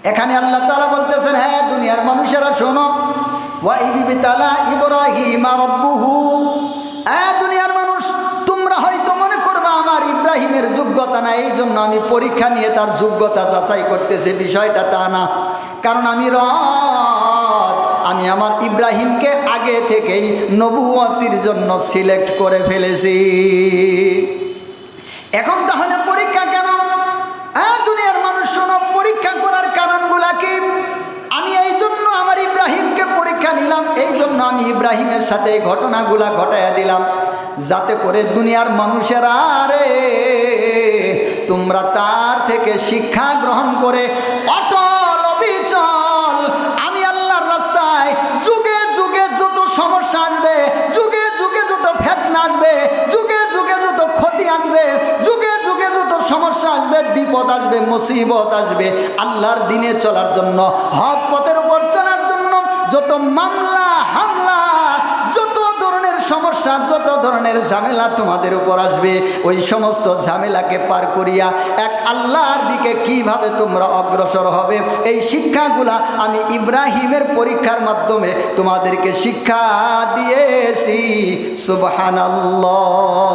এখানে আল্লাহ তাআলা বলতেছেন, হ্যাঁ দুনিয়ার মানুষেরা শোনো, ওয়া ইয ইবতালা ইব্রাহিমা রাব্বুহু, দুনিয়ার মানুষ তোমরা হয়তো মনে করবা আমার ইব্রাহিমের যোগ্যতা না, এই জন্য আমি পরীক্ষা নিয়ে তার যোগ্যতা যাচাই করতেছি। বিষয়টা তা না, কারণ আমি রব, আমি আমার ইব্রাহিমকে আগে থেকেই নবুয়তির জন্য সিলেক্ট করে ফেলেছি। এখন তাহলে পরীক্ষা কেন? দুনিয়ার মানুষ শোনো, পরীক্ষা করার কারণগুলা কি? আমি এই জন্য আমার ইব্রাহিমকে পরীক্ষা নিলাম, এই জন্য আমি ইব্রাহিমের সাথে এই ঘটনাগুলা ঘটাইয়া দিলাম, যাতে করে দুনিয়ার মানুষেরা রে তোমরা তার থেকে শিক্ষা গ্রহণ করে অটল অবিচল আমি আল্লাহর রাস্তায় যুগে যুগে যত সমস্যা আসবে, যুগে যুগে যত ফিতনা আসবে, যুগে যুগে যত ক্ষতি আসবে, যুগে যুগে যত সমস্যা আসবে, বিপদ আসবে, মুসিবত আসবে, আল্লাহর দিনে চলার জন্য, হক পথের উপর চলার জন্য যত মামলা হামলা, যত ধরনের সমস্যা, যত ধরনের ঝামেলা তোমাদের উপর আসবে, ওই সমস্ত ঝামেলাকে পার করিয়া এক আল্লাহর দিকে কিভাবে তোমরা অগ্রসর হবে, এই শিক্ষাগুলা আমি ইব্রাহিমের পরীক্ষার মাধ্যমে তোমাদেরকে শিক্ষা দিয়েছি। সুবহানাল্লাহ।